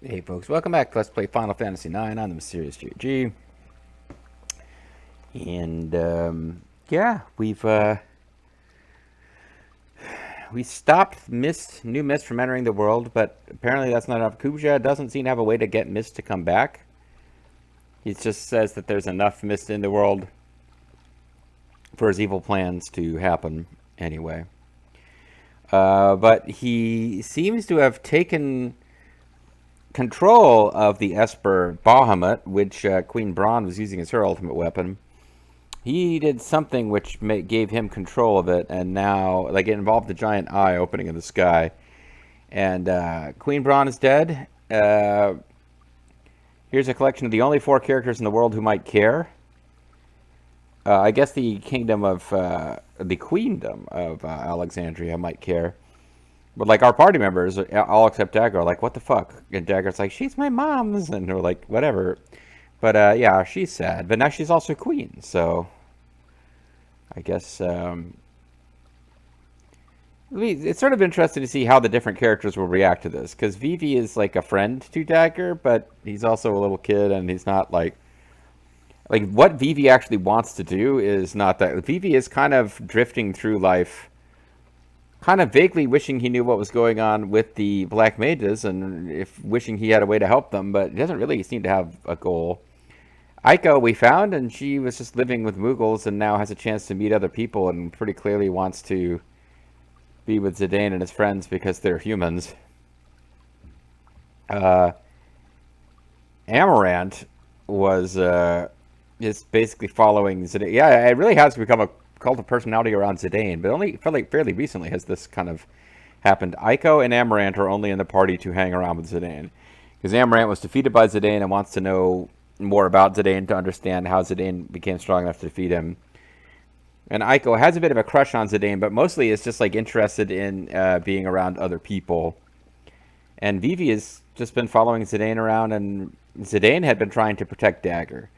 Hey folks, welcome back to Let's Play Final Fantasy IX on the Mysterious GG. And yeah, we stopped new mist from entering the world, but apparently that's not enough. Kuja doesn't seem to have a way to get mist to come back. He just says that there's enough mist in the world for his evil plans to happen anyway. But he seems to have taken control of the Esper Bahamut, which Queen Braun was using as her ultimate weapon. He did something which gave him control of it, and now, like, it involved the giant eye opening in the sky. And Queen Braun is dead. Here's a collection of the only 4 characters in the world who might care. I guess the queendom of Alexandria might care. But, like, our party members, all except Dagger, are like, what the fuck? And Dagger's like, she's my mom's. And we're like, whatever. But, yeah, she's sad. But now she's also queen, so I guess it's sort of interesting to see how the different characters will react to this. Because Vivi is like a friend to Dagger, but he's also a little kid, and he's not like what Vivi actually wants to do is not that. Vivi is kind of drifting through life, kind of vaguely wishing he knew what was going on with the Black Mages, and wishing he had a way to help them, but he doesn't really seem to have a goal. Aiko we found, and she was just living with Moogles and now has a chance to meet other people and pretty clearly wants to be with Zidane and his friends because they're humans. Amarant was is basically following Zidane. Yeah, it really has become a cult of personality around Zidane, but only fairly recently has this kind of happened. Aiko and Amarant are only in the party to hang around with Zidane. Because Amarant was defeated by Zidane and wants to know more about Zidane to understand how Zidane became strong enough to defeat him. And Aiko has a bit of a crush on Zidane, but mostly is just like interested in being around other people. And Vivi has just been following Zidane around, and Zidane had been trying to protect Dagger.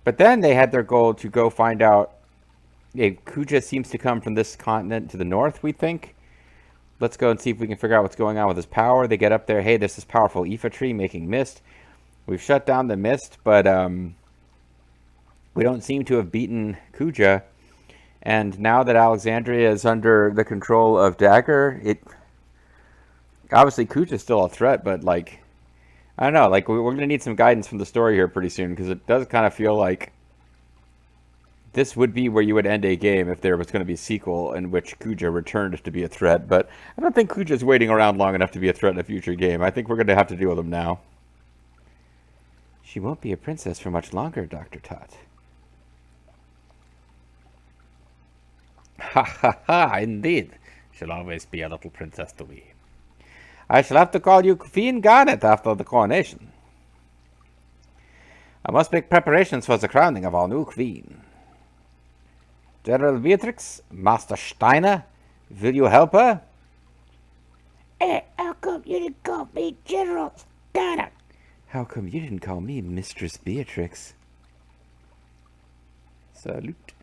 But then they had their goal to go find out. Kuja seems to come from this continent to the north, we think. Let's go and see if we can figure out what's going on with his power. They get up there. Hey, there's this powerful Aoife tree making mist. We've shut down the mist, but we don't seem to have beaten Kuja. And now that Alexandria is under the control of Dagger, obviously Kuja's still a threat, but like, I don't know, like we're going to need some guidance from the story here pretty soon, because it does kind of feel like this would be where you would end a game if there was going to be a sequel in which Kuja returned to be a threat. But I don't think Kuja's waiting around long enough to be a threat in a future game. I think we're going to have to deal with him now. She won't be a princess for much longer, Dr. Tot. Ha ha ha, indeed. She'll always be a little princess to me. I shall have to call you Queen Garnet after the coronation. I must make preparations for the crowning of our new queen. General Beatrix, Master Steiner, will you help her? How come you didn't call me General Steiner? How come you didn't call me Mistress Beatrix? Salute.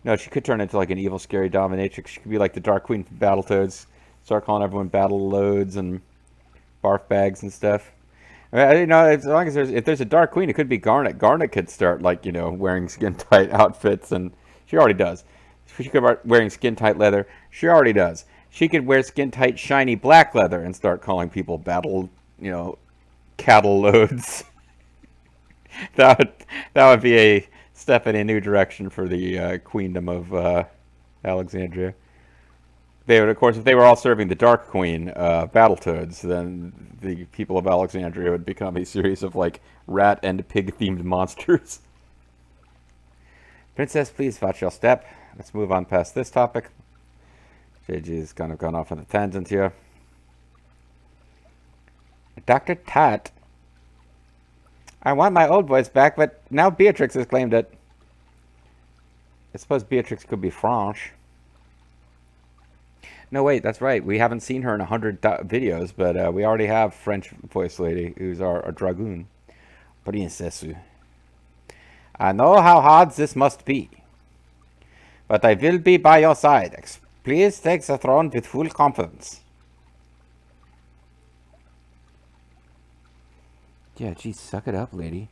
No, she could turn into like an evil, scary dominatrix. She could be like the Dark Queen from Battletoads. Start calling everyone battle loads and barf bags and stuff. I mean, as long as if there's a Dark Queen, it could be Garnet. Garnet could start like wearing skin tight outfits, and she already does. She could start wearing skin tight leather. She already does. She could wear skin tight, shiny black leather and start calling people battle, cattle loads. that would be a step in a new direction for the queendom of Alexandria. They would, of course, if they were all serving the Dark Queen, Battletoads, then the people of Alexandria would become a series of, like, rat and pig-themed monsters. Princess, please watch your step. Let's move on past this topic. JG's kind of gone off on a tangent here. Dr. Tat. I want my old voice back, but now Beatrix has claimed it. I suppose Beatrix could be French. No, wait, that's right. We haven't seen her in 100 videos, but we already have French voice lady, who's our dragoon. Princess. I know how hard this must be, but I will be by your side. Please take the throne with full confidence. Yeah, geez, suck it up, lady.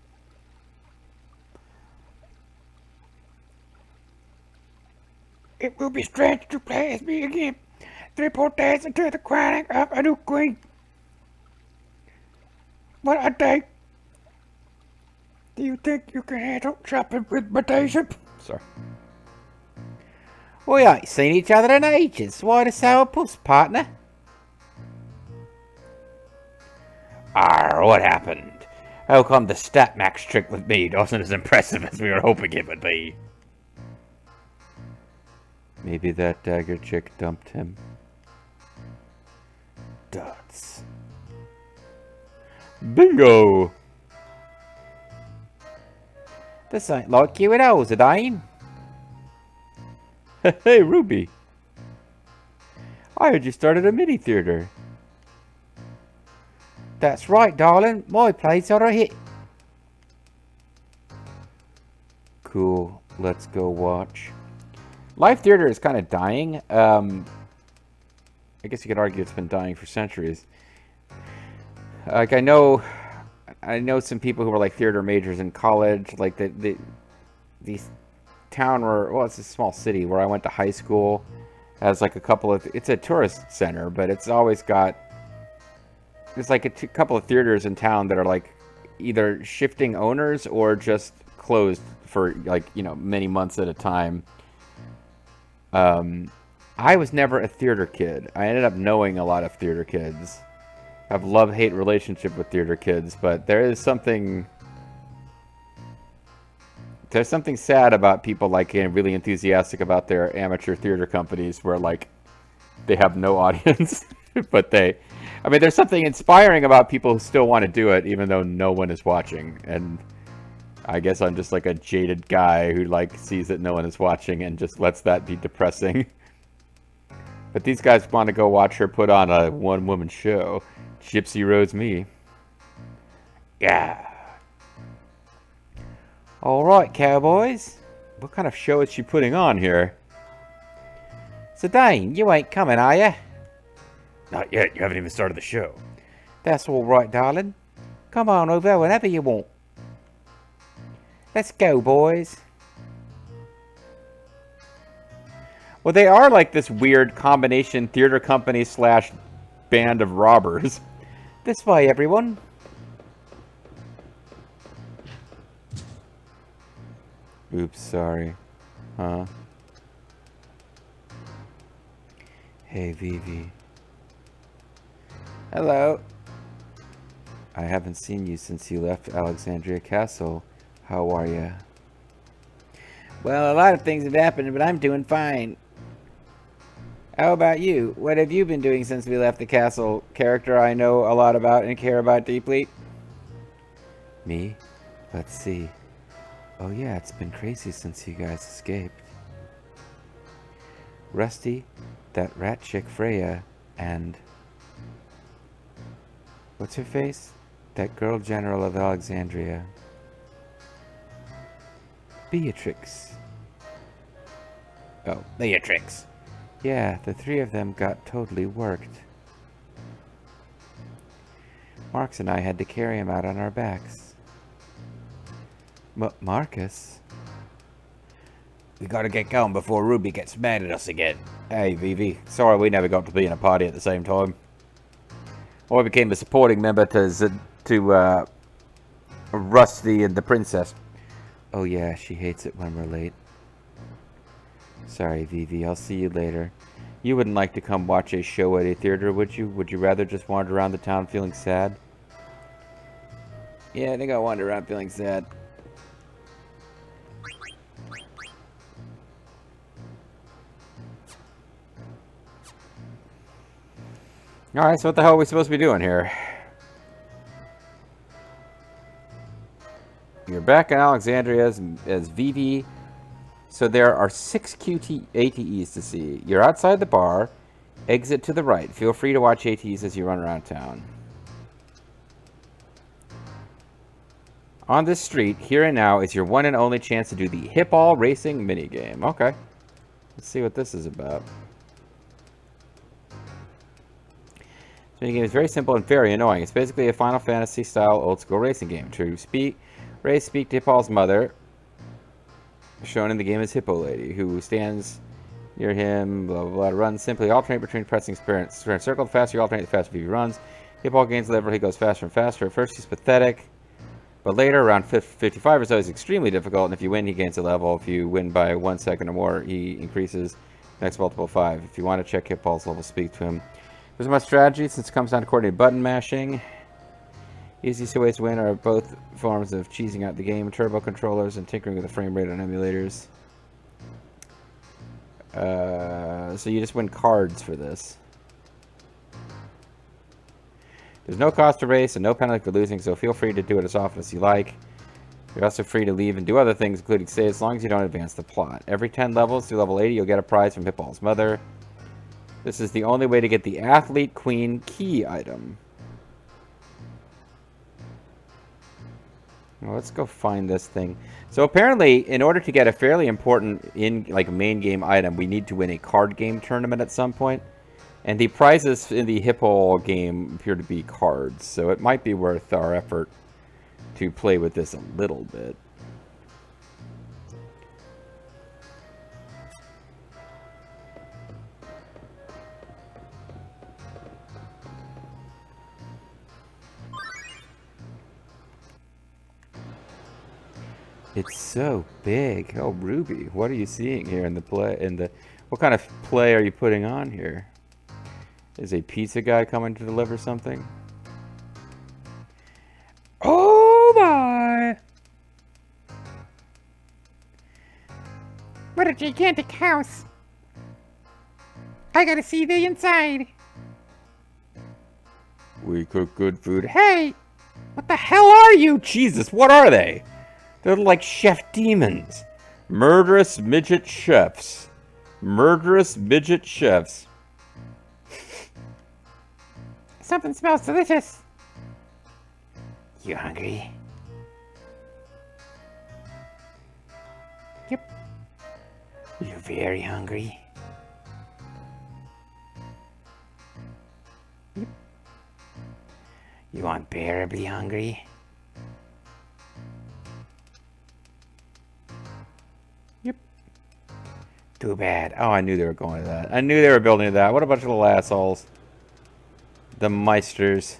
It will be strange to play as me again. 3 more days until the crowning of a new queen. What a day. Do you think you can handle shopping with my Daisy? Sorry. We ain't seen each other in ages. Why the sourpuss, partner? Arr, what happened? How come the stat max trick with me wasn't as impressive as we were hoping it would be? Maybe that dagger chick dumped him. Dots. Bingo! This ain't like you at all, Zidane. Hey, Ruby. I heard you started a mini theater. That's right, darling. My plays are a hit. Cool. Let's go watch. Live theater is kind of dying. I guess you could argue it's been dying for centuries. Like I know some people who were like theater majors in college. Like these town where, well, it's a small city where I went to high school. Has like a couple of, it's a tourist center, but it's always got, there's like a couple of theaters in town that are like either shifting owners or just closed for like, you know, many months at a time. I was never a theater kid. I ended up knowing a lot of theater kids. I have love-hate relationship with theater kids, but there's something sad about people like getting really enthusiastic about their amateur theater companies where like they have no audience, but I mean, there's something inspiring about people who still want to do it even though no one is watching. And I guess I'm just like a jaded guy who like sees that no one is watching and just lets that be depressing. But these guys want to go watch her put on a one-woman show. Gypsy Rose me. Yeah. All right, cowboys. What kind of show is she putting on here? Zidane, you ain't coming, are ya? Not yet. You haven't even started the show. That's all right, darling. Come on over whenever you want. Let's go, boys. Well, they are like this weird combination theater company slash band of robbers. This way, everyone. Oops, sorry. Huh? Hey, Vivi. Hello. I haven't seen you since you left Alexandria Castle. How are ya? Well, a lot of things have happened, but I'm doing fine. How about you? What have you been doing since we left the castle? Character I know a lot about and care about deeply. Me? Let's see. Oh yeah, it's been crazy since you guys escaped. Rusty, that rat chick Freya, and... what's her face? That girl general of Alexandria. Beatrix. Oh, Beatrix. Yeah, the three of them got totally worked. Marcus and I had to carry him out on our backs. Marcus? We gotta get going before Ruby gets mad at us again. Hey, Vivi. Sorry we never got to be in a party at the same time. I became a supporting member to Rusty and the princess. Oh yeah, she hates it when we're late. Sorry, Vivi. I'll see you later. You wouldn't like to come watch a show at a theater, would you? Would you rather just wander around the town feeling sad? Yeah, I think I'll wander around feeling sad. Alright, so what the hell are we supposed to be doing here? You're back in Alexandria as Vivi. So there are 6 ATEs to see. You're outside the bar. Exit to the right. Feel free to watch ATEs as you run around town. On this street, here and now, is your one and only chance to do the Hippaul racing minigame. Okay. Let's see what this is about. The game is very simple and very annoying. It's basically a Final Fantasy style old school racing game. To speak to Hippaul's mother, shown in the game as Hippo Lady, who stands near him, blah blah blah. Runs simply alternate between pressing circle. The faster you alternate, the faster he runs. Hippo gains level, he goes faster and faster. At first he's pathetic, but later, around 55 or so, he's extremely difficult, and if you win, he gains a level. If you win by 1 second or more, he increases next multiple 5. If you want to check Hippoul's level, speak to him. There's much strategy since it comes down to coordinated button mashing. Easiest ways to win are both forms of cheesing out the game, turbo controllers, and tinkering with the frame rate on emulators. So you just win cards for this. There's no cost to race and no penalty for losing, so feel free to do it as often as you like. You're also free to leave and do other things, including stay, as long as you don't advance the plot. Every 10 levels through level 80, you'll get a prize from Hippoul's mother. This is the only way to get the Athlete Queen key item. Well, let's go find this thing. So apparently, in order to get a fairly important main game item, we need to win a card game tournament at some point. And the prizes in the Hippaul game appear to be cards, so it might be worth our effort to play with this a little bit. It's so big. Oh, Ruby, what are you seeing here in the play? What kind of play are you putting on here? Is a pizza guy coming to deliver something? Oh my! What a gigantic house! I gotta see the inside. We cook good food. Hey! What the hell are you? Jesus, what are they? They're like chef demons. Murderous midget chefs. Murderous midget chefs. Something smells delicious. You hungry? Yep. You very hungry? Yep. You unbearably hungry? Yep. Too bad. Oh, I knew they were going to that. I knew they were building to that. What a bunch of little assholes. The Meisters.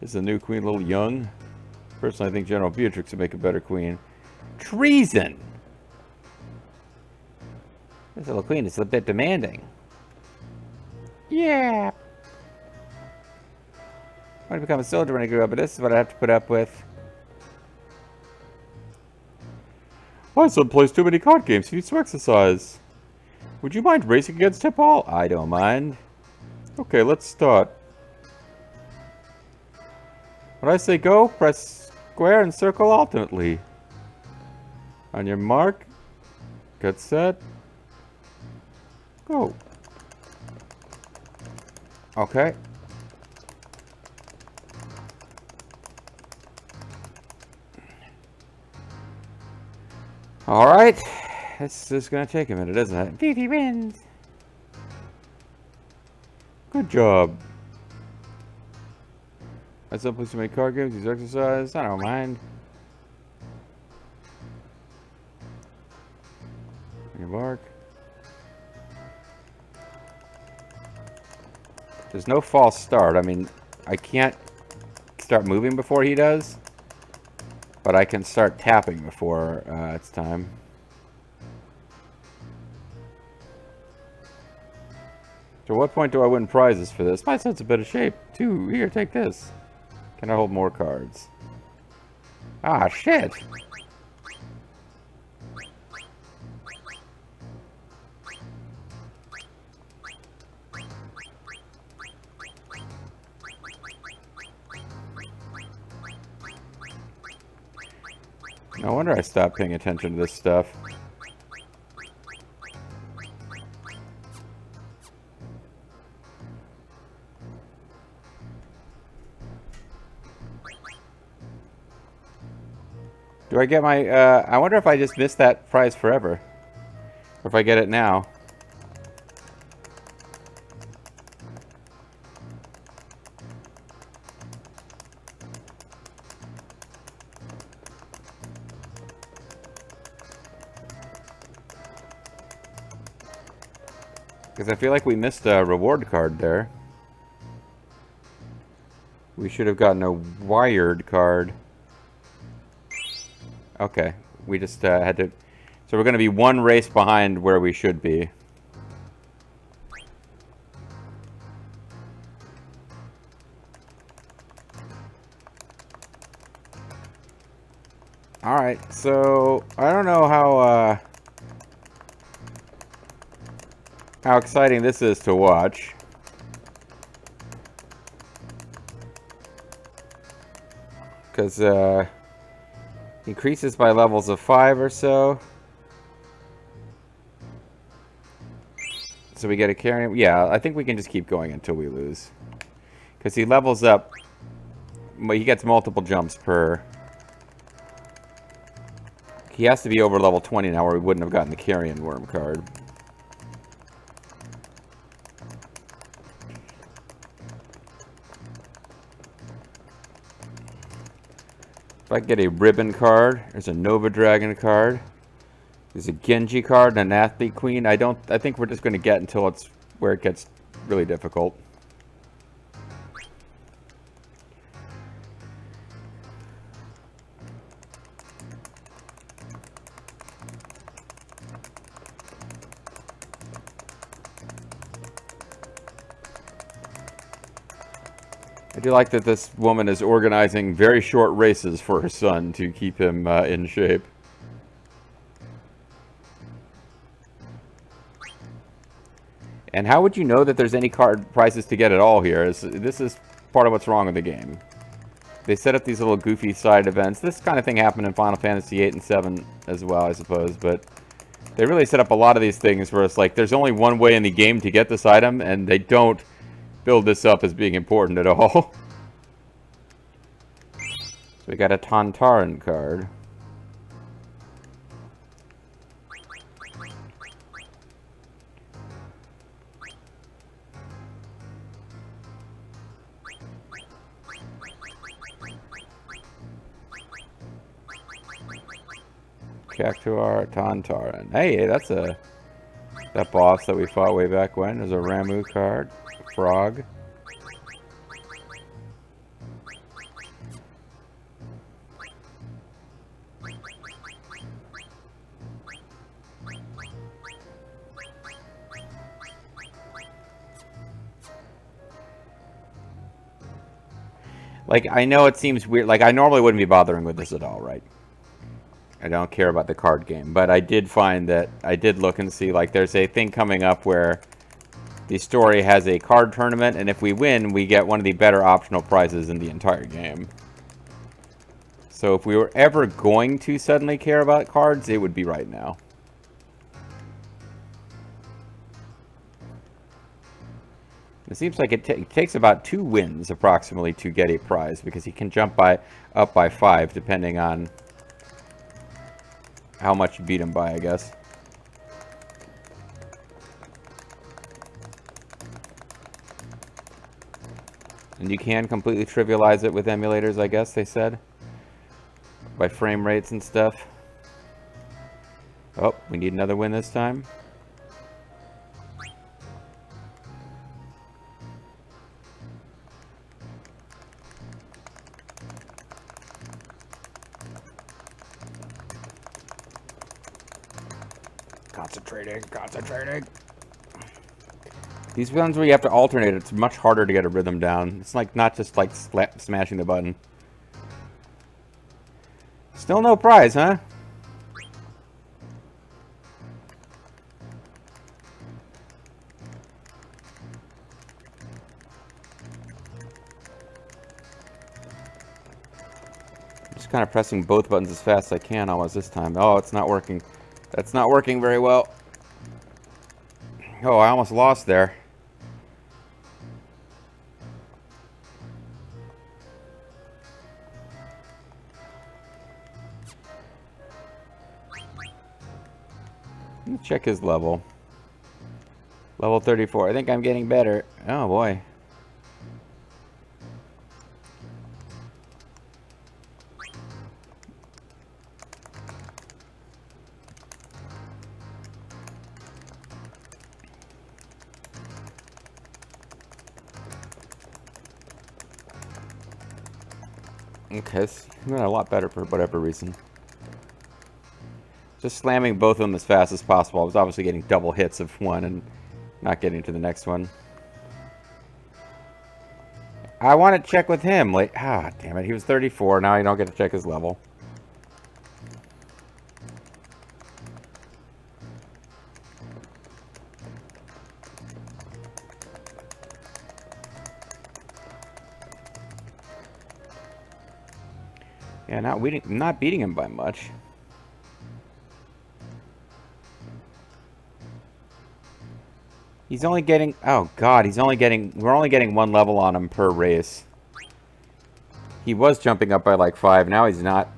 Is the new queen a little young? Personally, I think General Beatrix would make a better queen. Treason! This little queen is a bit demanding. Yeah. I want to become a soldier when I grew up, but this is what I have to put up with. My son plays too many card games. He needs to exercise. Would you mind racing against Hippaul? I don't mind. Okay, let's start. When I say go, press square and circle alternately. On your mark, get set, go. Okay. Alright. This is going to take a minute, isn't it? Vivi wins. Good job. I still play too many card games, use exercise. I don't mind. On your mark. There's no false start. I mean, I can't start moving before he does. But I can start tapping before it's time. So what point do I win prizes for this? My son's a bit of shape. 2. Here, take this. Can I hold more cards? Ah, shit. No wonder I stopped paying attention to this stuff. Do I get my, I wonder if I just missed that prize forever. Or if I get it now. Because I feel like we missed a reward card there. We should have gotten a wired card. Okay, we just had to... So we're going to be one race behind where we should be. Alright, so I don't know how exciting this is to watch. Because increases by levels of 5 or so. So we get a carry. Yeah, I think we can just keep going until we lose. Because he levels up. He gets multiple jumps per... He has to be over level 20 now, or we wouldn't have gotten the carrion worm card. If I get a ribbon card, there's a Nova Dragon card. There's a Genji card and an Athlete Queen. I think we're just going to get until it's where it gets really difficult. I do like that this woman is organizing very short races for her son to keep him in shape. And how would you know that there's any card prizes to get at all here? This is part of what's wrong with the game. They set up these little goofy side events. This kind of thing happened in Final Fantasy 8 and 7 as well, I suppose. But they really set up a lot of these things where it's like there's only one way in the game to get this item, and they don't build this up as being important at all. So we got a Tantaran card. Cactuar, Tantaran. Hey, that's that boss that we fought way back when. There's a Ramu card. Frog. Like, I know it seems weird. Like, I normally wouldn't be bothering with this at all, right? I don't care about the card game. But I did find that I did look and see, like, there's a thing coming up where the story has a card tournament, and if we win, we get one of the better optional prizes in the entire game. So if we were ever going to suddenly care about cards, it would be right now. It seems like it takes about 2 wins, approximately, to get a prize, because he can jump up by 5, depending on how much you beat him by, I guess. And you can completely trivialize it with emulators, I guess, they said. By frame rates and stuff. Oh, we need another win this time. Concentrating. These ones where you have to alternate, it's much harder to get a rhythm down. It's like not just like smashing the button. Still no prize, huh? Just kind of pressing both buttons as fast as I can almost this time. Oh, it's not working. That's not working very well. Oh, I almost lost there. Let me check his level. Level 34. I think I'm getting better. Oh, boy. Okay, it's doing a lot better for whatever reason. Just slamming both of them as fast as possible. I was obviously getting double hits of one and not getting to the next one. I want to check with him. Like, damn it. He was 34. Now I don't get to check his level. Yeah, not beating him by much. He's only getting... Oh, God. He's only getting... We're only getting one level on him per race. He was jumping up by like 5. Now he's not.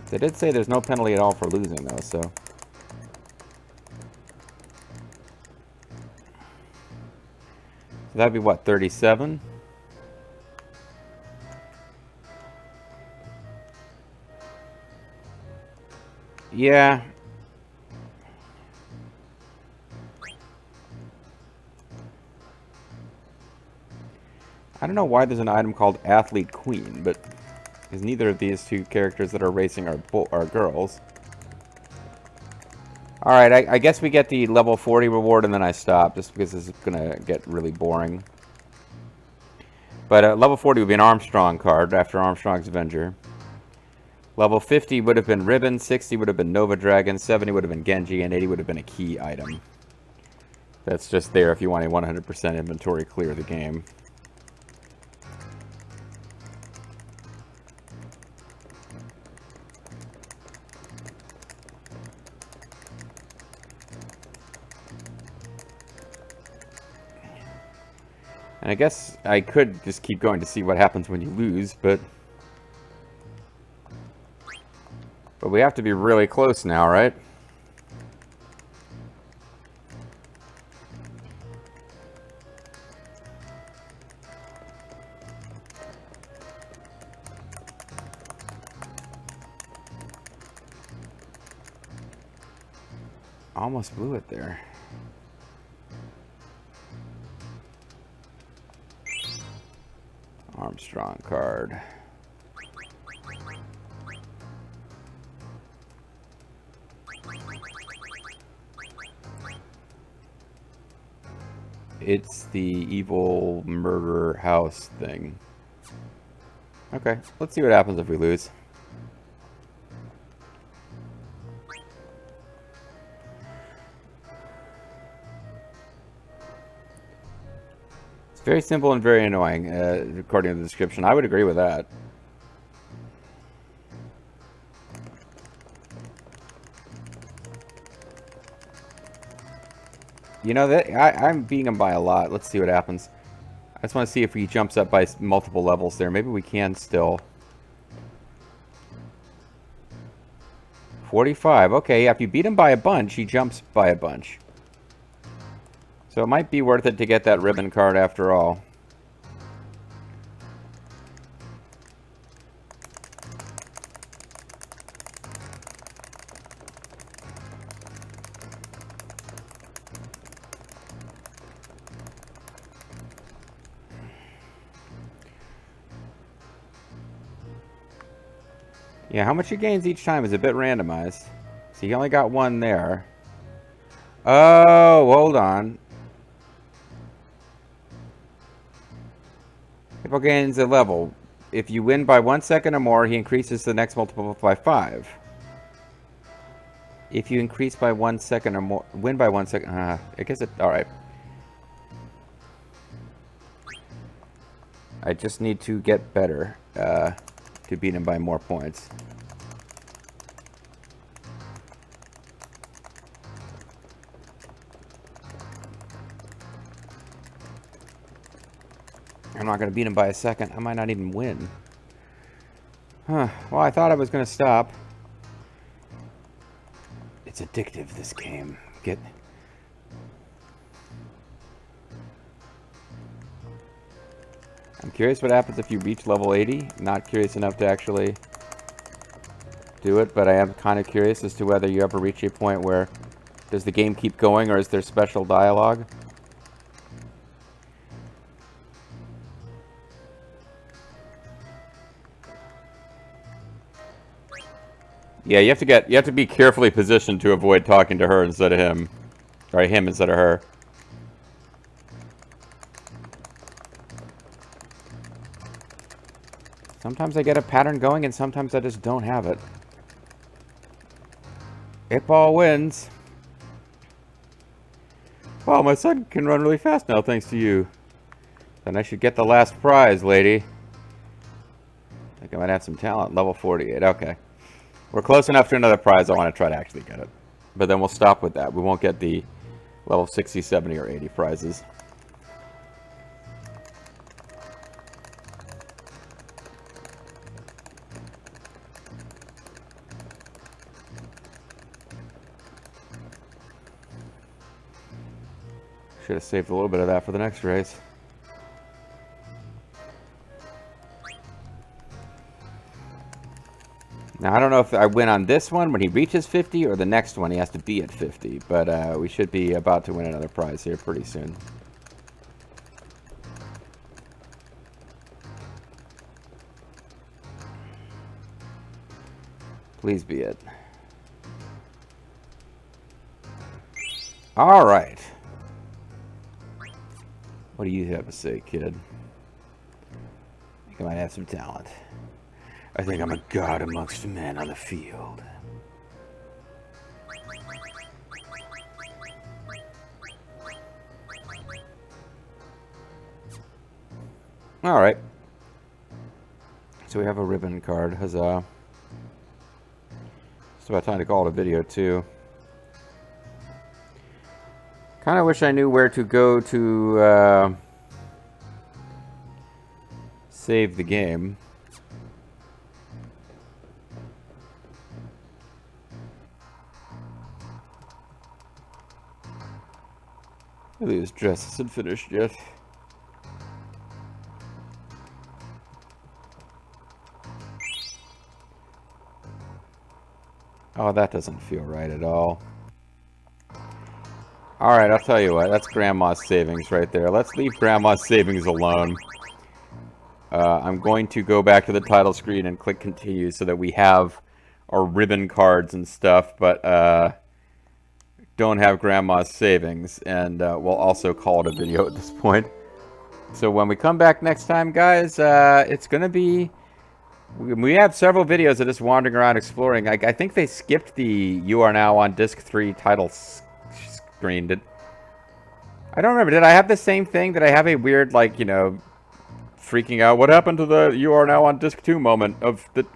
They did say there's no penalty at all for losing, though, so... So that'd be, what, 37? Yeah. I don't know why there's an item called Athlete Queen, but... Because neither of these two characters that are racing are girls. Alright, I guess we get the level 40 reward and then I stop, just because this is going to get really boring. But level 40 would be an Armstrong card after Armstrong's Avenger. Level 50 would have been Ribbon, 60 would have been Nova Dragon, 70 would have been Genji, and 80 would have been a key item. That's just there if you want a 100% inventory clear of the game. And I guess I could just keep going to see what happens when you lose, but we have to be really close now, right? Almost blew it there. Armstrong card. It's the evil murder house thing. Okay, let's see what happens if we lose. It's very simple and very annoying, according to the description. I would agree with that. You know, I'm beating him by a lot. Let's see what happens. I just want to see if he jumps up by multiple levels there. Maybe we can still. 45. Okay, yeah, if you beat him by a bunch, he jumps by a bunch. So it might be worth it to get that ribbon card after all. Yeah, how much he gains each time is a bit randomized. So he only got one there. Oh, hold on. Hippaul gains a level. If you win by 1 second or more, he increases the next multiple by 5. If you increase by 1 second or more, win by 1 second. I guess it. Alright. I just need to get better to beat him by more points. I'm not going to beat him by a second. I might not even win. Huh. Well, I thought I was going to stop. It's addictive, this game. I'm curious what happens if you reach level 80. Not curious enough to actually do it, but I am kind of curious as to whether you ever reach a point where Does the game keep going, or is there special dialogue? Yeah, you have to be carefully positioned to avoid talking to her instead of him. Or him instead of her. Sometimes I get a pattern going, and sometimes I just don't have it. Hippaul wins. Wow, my son can run really fast now, thanks to you. Then I should get the last prize, lady. I think I might have some talent. Level 48, okay. We're close enough to another prize. I want to try to actually get it. But then we'll stop with that. We won't get the level 60, 70, or 80 prizes. Should have saved a little bit of that for the next race. Now, I don't know if I win on this one when he reaches 50 or the next one he has to be at 50. But we should be about to win another prize here pretty soon. Please be it. All right. What do you have to say, kid? I think I might have some talent. I think I'm a god amongst men on the field. All right. So we have a ribbon card. Huzzah. It's about time to call it a video, too. Kind of wish I knew where to go to save the game. His dress isn't finished yet. Oh, that doesn't feel right at all. Alright, I'll tell you what. That's Grandma's savings right there. Let's leave Grandma's savings alone. I'm going to go back to the title screen and click continue so that we have our ribbon cards and stuff, but don't have Grandma's savings. And we'll also call it a video at this point. So when we come back next time, guys, it's going to be... We have several videos of us wandering around exploring. I think they skipped the "You Are Now on Disc 3" title screen. I don't remember. Did I have the same thing? Did I have a weird, like, you know, freaking out, what happened to the "You Are Now on Disc 2" moment of the...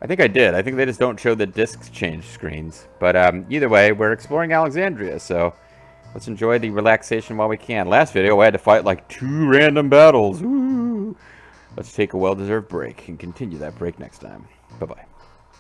I think I did. I think they just don't show the discs change screens. But either way, we're exploring Alexandria, so let's enjoy the relaxation while we can. Last video, I had to fight like 2 random battles. Woo! Let's take a well-deserved break and continue that break next time. Bye-bye.